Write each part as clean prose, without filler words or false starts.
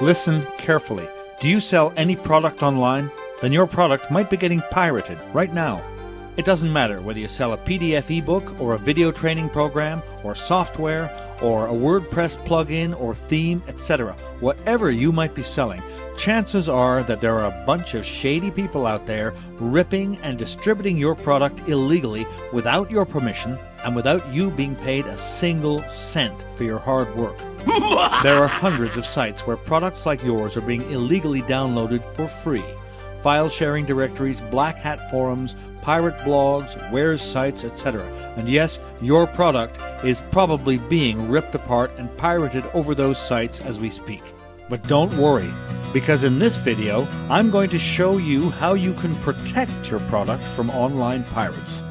Listen carefully. Do you sell any product online? Then your product might be getting pirated right now. It doesn't matter whether you sell a PDF ebook or a video training program or software or a WordPress plugin or theme, etc. Whatever you might be selling, chances are that there are a bunch of shady people out there ripping and distributing your product illegally without your permission and without you being paid a single cent for your hard work. There are hundreds of sites where products like yours are being illegally downloaded for free. File sharing directories, black hat forums, pirate blogs, wares sites, etc. And yes, your product is probably being ripped apart and pirated over those sites as we speak. But don't worry, because in this video, I'm going to show you how you can protect your product from online pirates.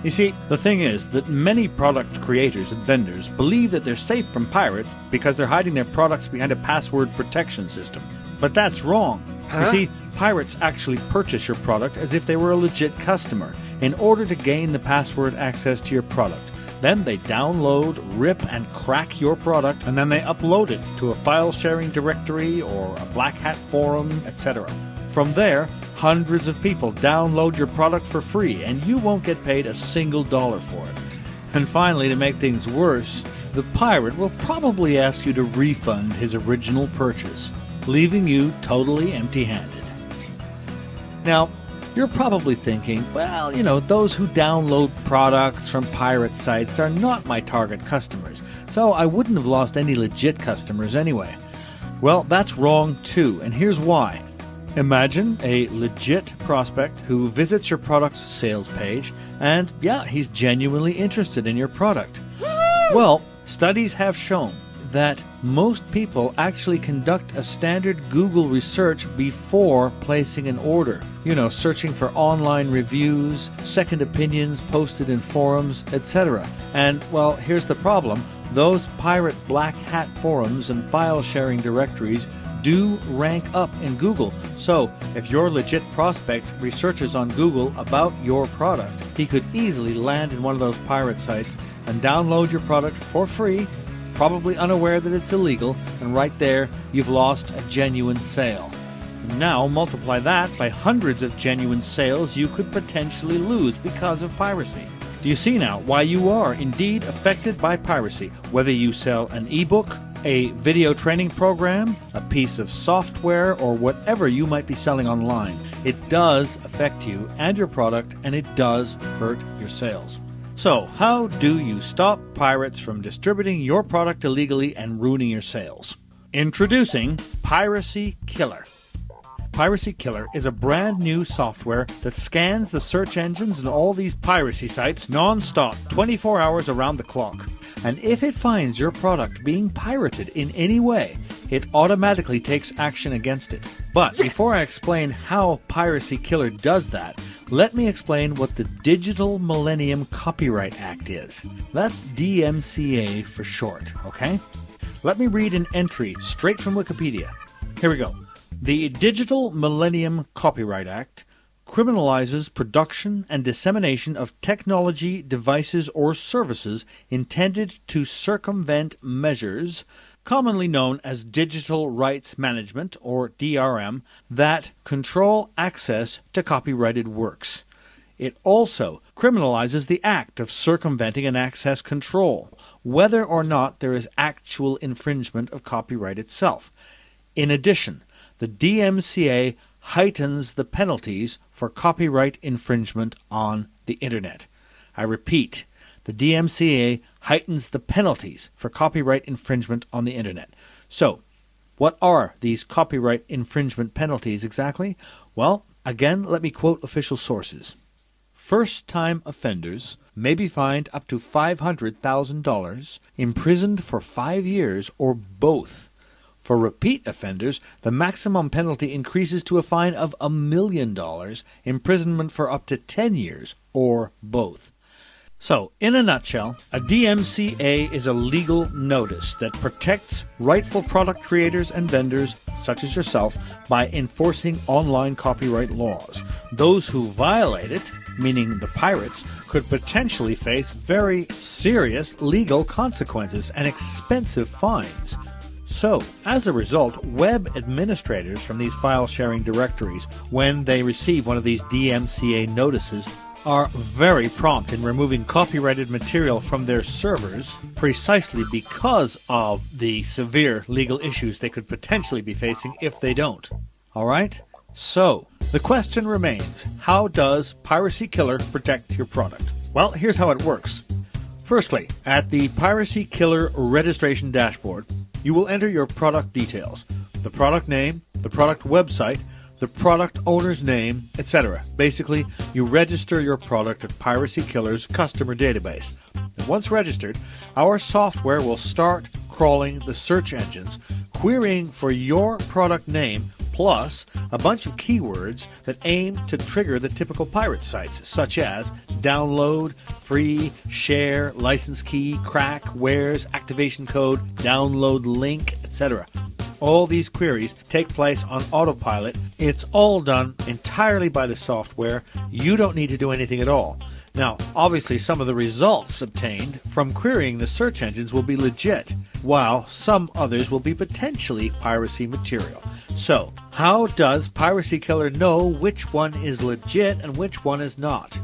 You see, the thing is that many product creators and vendors believe that they're safe from pirates because they're hiding their products behind a password protection system. But that's wrong. You see, pirates actually purchase your product as if they were a legit customer in order to gain the password access to your product. Then they download, rip, and crack your product, and then they upload it to a file sharing directory or a black hat forum, etc. From there, hundreds of people download your product for free, and you won't get paid a single dollar for it. And finally, to make things worse, the pirate will probably ask you to refund his original purchase, leaving you totally empty-handed. Now, you're probably thinking, well, those who download products from pirate sites are not my target customers, so I wouldn't have lost any legit customers anyway. Well, that's wrong too, and here's why. Imagine a legit prospect who visits your product's sales page, and yeah, he's genuinely interested in your product. Well, studies have shown that most people actually conduct a standard Google research before placing an order. Searching for online reviews, second opinions posted in forums, etc. And, well, here's the problem. Those pirate black hat forums and file sharing directories do rank up in Google. So, if your legit prospect researches on Google about your product, he could easily land in one of those pirate sites and download your product for free, probably unaware that it's illegal, and right there, you've lost a genuine sale. Now multiply that by hundreds of genuine sales you could potentially lose because of piracy. Do you see now why you are indeed affected by piracy? Whether you sell an ebook, a video training program, a piece of software, or whatever you might be selling online, it does affect you and your product, and it does hurt your sales. So, how do you stop pirates from distributing your product illegally and ruining your sales? Introducing Piracy Killer. Piracy Killer is a brand new software that scans the search engines and all these piracy sites non-stop, 24 hours around the clock. And if it finds your product being pirated in any way, it automatically takes action against it. But before I explain how Piracy Killer does that, let me explain what the Digital Millennium Copyright Act is. That's DMCA for short, okay? Let me read an entry straight from Wikipedia. Here we go. The Digital Millennium Copyright Act criminalizes production and dissemination of technology, devices, or services intended to circumvent measures, commonly known as digital rights management, or DRM, that control access to copyrighted works. It also criminalizes the act of circumventing an access control, whether or not there is actual infringement of copyright itself. In addition, the DMCA heightens the penalties for copyright infringement on the Internet. I repeat, the DMCA heightens the penalties for copyright infringement on the Internet. So, what are these copyright infringement penalties exactly? Well, again, let me quote official sources. First-time offenders may be fined up to $500,000, imprisoned for 5 years, or both. For repeat offenders, the maximum penalty increases to a fine of $1 million, imprisonment for up to 10 years, or both. So, in a nutshell, a DMCA is a legal notice that protects rightful product creators and vendors, such as yourself, by enforcing online copyright laws. Those who violate it, meaning the pirates, could potentially face very serious legal consequences and expensive fines. So, as a result, web administrators from these file sharing directories, when they receive one of these DMCA notices, are very prompt in removing copyrighted material from their servers precisely because of the severe legal issues they could potentially be facing if they don't. Alright? So, the question remains, how does Piracy Killer protect your product? Well, here's how it works. Firstly, at the Piracy Killer registration dashboard, you will enter your product details, the product name, the product website, the product owner's name, etc. Basically, you register your product at Piracy Killer's customer database. And once registered, our software will start crawling the search engines, querying for your product name plus a bunch of keywords that aim to trigger the typical pirate sites, such as download, free, share, license key, crack, wares, activation code, download link, etc. All these queries take place on autopilot. It's all done entirely by the software. You don't need to do anything at all. Now, obviously, some of the results obtained from querying the search engines will be legit, while some others will be potentially piracy material. So, how does Piracy Killer know which one is legit and which one is not?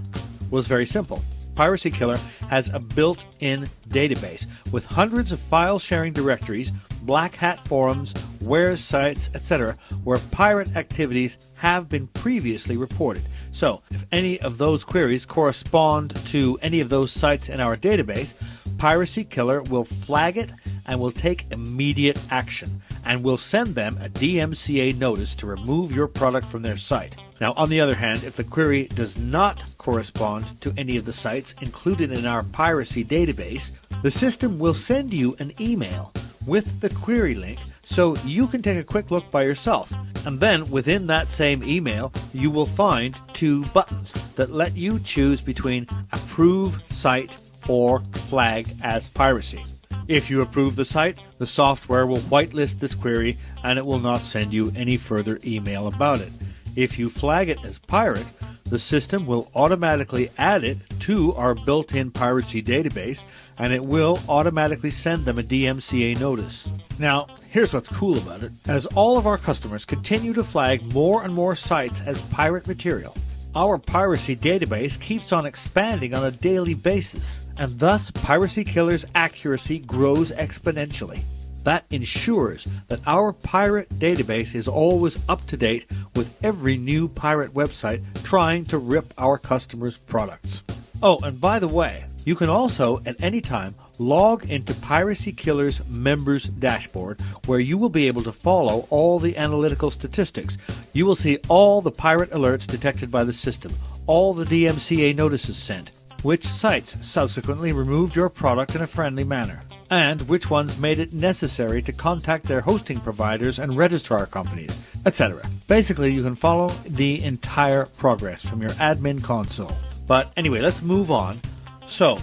Well, it's very simple. Piracy Killer has a built-in database with hundreds of file-sharing directories, black hat forums, wares sites, etc., where pirate activities have been previously reported. So, if any of those queries correspond to any of those sites in our database, Piracy Killer will flag it and will take immediate action, and will send them a DMCA notice to remove your product from their site. Now, on the other hand, if the query does not correspond to any of the sites included in our piracy database, the system will send you an email with the query link so you can take a quick look by yourself. And then within that same email, you will find two buttons that let you choose between approve site or flag as piracy. If you approve the site, the software will whitelist this query and it will not send you any further email about it. If you flag it as pirate, the system will automatically add it to our built-in piracy database and it will automatically send them a DMCA notice. Now, here's what's cool about it. As all of our customers continue to flag more and more sites as pirate material, our piracy database keeps on expanding on a daily basis, and thus Piracy Killer's accuracy grows exponentially. That ensures that our pirate database is always up to date with every new pirate website trying to rip our customers' products. Oh, and by the way, you can also at any time log into Piracy Killer's members dashboard, where you will be able to follow all the analytical statistics. You will see all the pirate alerts detected by the system, all the DMCA notices sent, which sites subsequently removed your product in a friendly manner, and which ones made it necessary to contact their hosting providers and registrar companies, etc. Basically, you can follow the entire progress from your admin console. But anyway, let's move on. So,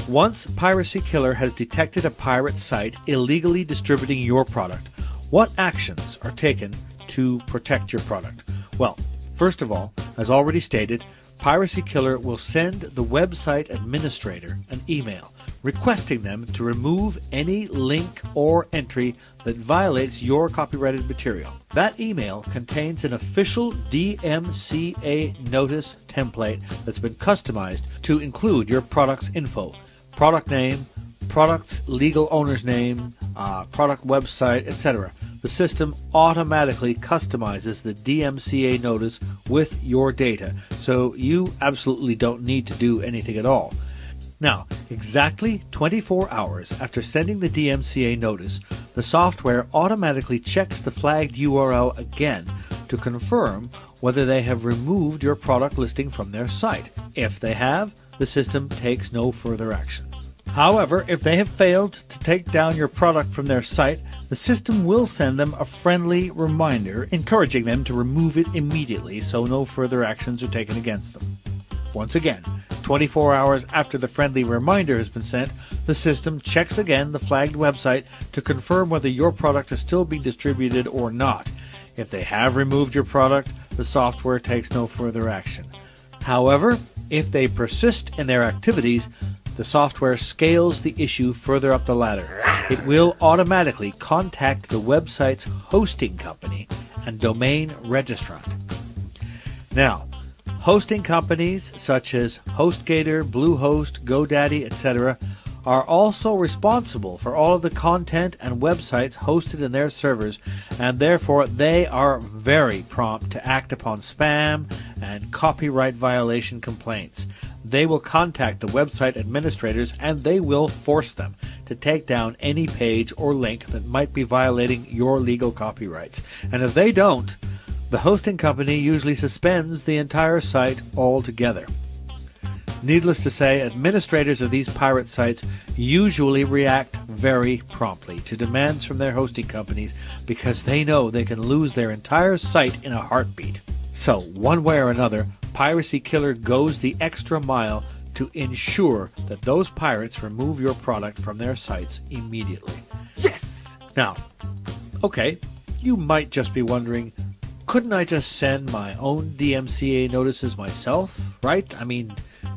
once Piracy Killer has detected a pirate site illegally distributing your product, what actions are taken to protect your product? Well, first of all, as already stated, Piracy Killer will send the website administrator an email requesting them to remove any link or entry that violates your copyrighted material. That email contains an official DMCA notice template that's been customized to include your product's info, product name, product's legal owner's name, product website, etc. The system automatically customizes the DMCA notice with your data, so you absolutely don't need to do anything at all. Now, exactly 24 hours after sending the DMCA notice, the software automatically checks the flagged URL again to confirm whether they have removed your product listing from their site. If they have, the system takes no further action. However, if they have failed to take down your product from their site, the system will send them a friendly reminder encouraging them to remove it immediately so no further actions are taken against them. Once again, 24 hours after the friendly reminder has been sent, the system checks again the flagged website to confirm whether your product is still being distributed or not. If they have removed your product, the software takes no further action. However, if they persist in their activities, the software scales the issue further up the ladder. It will automatically contact the website's hosting company and domain registrant. Now, hosting companies such as HostGator, Bluehost, GoDaddy, etc. are also responsible for all of the content and websites hosted in their servers, and therefore they are very prompt to act upon spam and copyright violation complaints. They will contact the website administrators and they will force them to take down any page or link that might be violating your legal copyrights. And if they don't, the hosting company usually suspends the entire site altogether. Needless to say, administrators of these pirate sites usually react very promptly to demands from their hosting companies because they know they can lose their entire site in a heartbeat. So, one way or another, Piracy Killer goes the extra mile to ensure that those pirates remove your product from their sites immediately. Yes! Now, okay, you might just be wondering, couldn't I just send my own DMCA notices myself, right? I mean,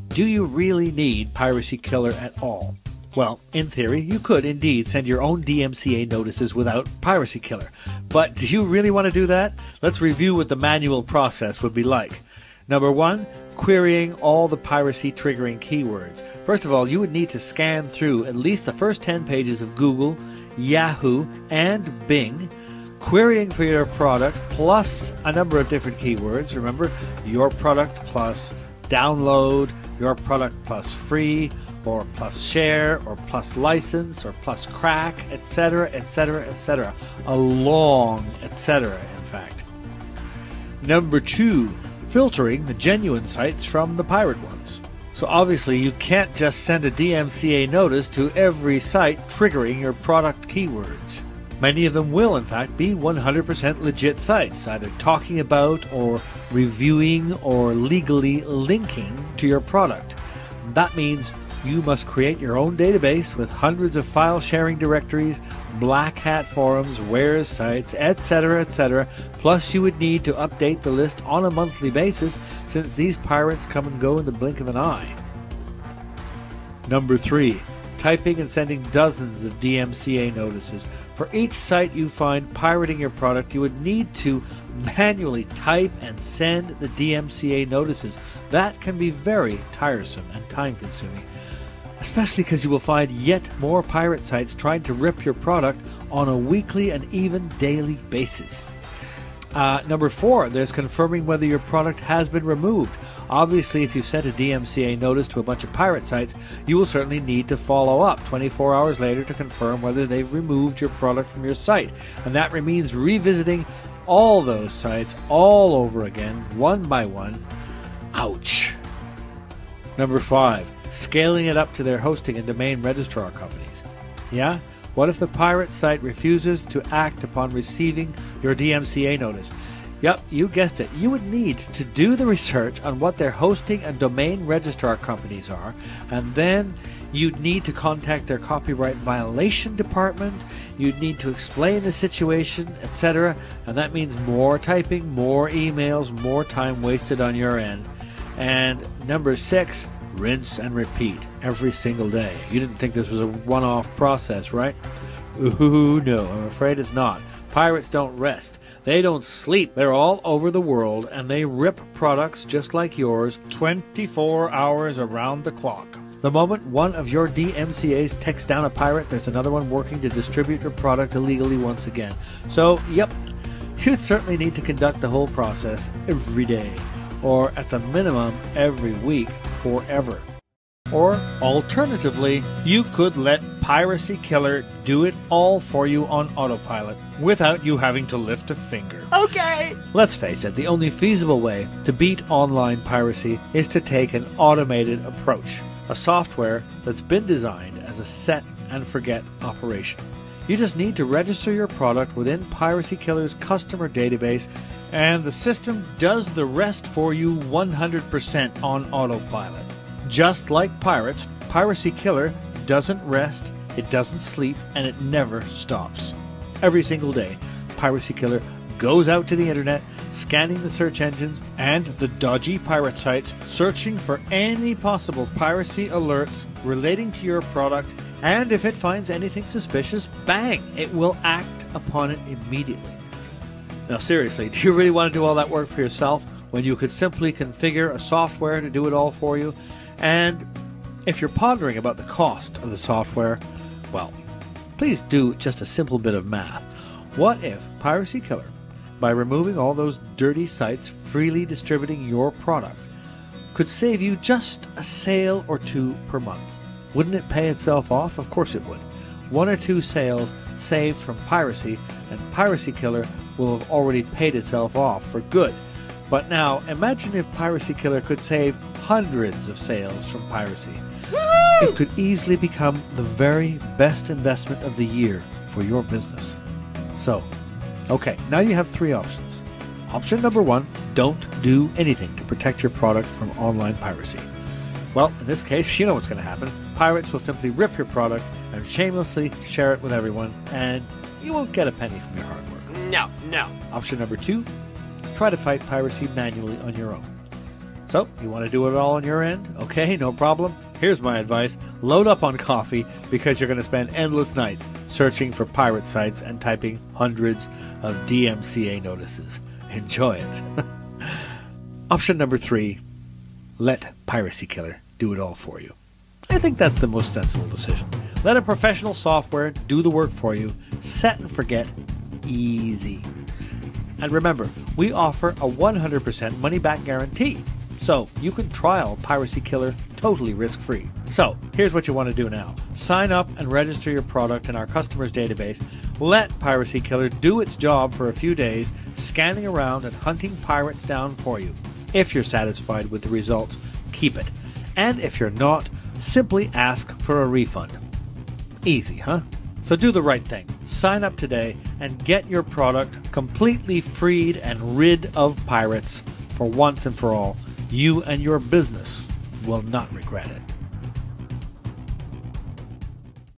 do you really need Piracy Killer at all? Well, in theory, you could indeed send your own DMCA notices without Piracy Killer. But do you really want to do that? Let's review what the manual process would be like. Number 1, querying all the piracy triggering keywords. First of all, you would need to scan through at least the first 10 pages of Google, Yahoo, and Bing, querying for your product plus a number of different keywords. Remember, your product plus download, your product plus free, or plus share, or plus license, or plus crack, etc., etc., etc. A long etc., in fact. Number 2, filtering the genuine sites from the pirate ones. So obviously you can't just send a DMCA notice to every site triggering your product keywords. Many of them will, in fact, be 100% legit sites, either talking about or reviewing or legally linking to your product. That means you must create your own database with hundreds of file sharing directories, black hat forums, wares sites, etc., etc. Plus you would need to update the list on a monthly basis since these pirates come and go in the blink of an eye. Number 3. Typing and sending dozens of DMCA notices. For each site you find pirating your product, you would need to manually type and send the DMCA notices. That can be very tiresome and time-consuming, especially because you will find yet more pirate sites trying to rip your product on a weekly and even daily basis. Number 4, there's confirming whether your product has been removed. Obviously, if you've sent a DMCA notice to a bunch of pirate sites, you will certainly need to follow up 24 hours later to confirm whether they've removed your product from your site. And that means revisiting all those sites all over again, one by one. Ouch. Number 5, scaling it up to their hosting and domain registrar companies. Yeah? What if the pirate site refuses to act upon receiving your DMCA notice? Yep, you guessed it. You would need to do the research on what their hosting and domain registrar companies are, and then you'd need to contact their copyright violation department, you'd need to explain the situation, etc. And that means more typing, more emails, more time wasted on your end. And number 6, rinse and repeat every single day. You didn't think this was a one-off process, right? Ooh, no, I'm afraid it's not. Pirates don't rest. They don't sleep. They're all over the world, and they rip products just like yours 24 hours around the clock. The moment one of your DMCAs takes down a pirate, there's another one working to distribute your product illegally once again. So, yep, you'd certainly need to conduct the whole process every day, or at the minimum every week forever. Or, alternatively, you could let Piracy Killer do it all for you on autopilot without you having to lift a finger. Okay! Let's face it, the only feasible way to beat online piracy is to take an automated approach, a software that's been designed as a set and forget operation. You just need to register your product within Piracy Killer's customer database, and the system does the rest for you 100% on autopilot. Just like pirates, Piracy Killer doesn't rest, it doesn't sleep, and it never stops. Every single day, Piracy Killer goes out to the internet, scanning the search engines and the dodgy pirate sites, searching for any possible piracy alerts relating to your product, and if it finds anything suspicious, bang, it will act upon it immediately. Now seriously, do you really want to do all that work for yourself when you could simply configure a software to do it all for you? And if you're pondering about the cost of the software, well, please do just a simple bit of math. What if Piracy Killer, by removing all those dirty sites freely distributing your product, could save you just a sale or two per month? Wouldn't it pay itself off? Of course it would. 1 or 2 sales saved from piracy, and Piracy Killer will have already paid itself off for good. But now, imagine if Piracy Killer could save hundreds of sales from piracy. It could easily become the very best investment of the year for your business. So, okay, now you have 3 options. Option number 1, don't do anything to protect your product from online piracy. Well, in this case, you know what's going to happen. Pirates will simply rip your product and shamelessly share it with everyone, and you won't get a penny from your hard work. No. Option number 2, try to fight piracy manually on your own. So, you want to do it all on your end? Okay, no problem. Here's my advice. Load up on coffee, because you're going to spend endless nights searching for pirate sites and typing hundreds of DMCA notices. Enjoy it. Option number 3, let Piracy Killer do it all for you. I think that's the most sensible decision. Let a professional software do the work for you. Set and forget. Easy. And remember, we offer a 100% money-back guarantee, so you can trial Piracy Killer totally risk-free. So, here's what you want to do now. Sign up and register your product in our customers database. Let Piracy Killer do its job for a few days, scanning around and hunting pirates down for you. If you're satisfied with the results, keep it. And if you're not, simply ask for a refund. Easy, huh? So do the right thing. Sign up today and get your product completely freed and rid of pirates for once and for all. You and your business will not regret it.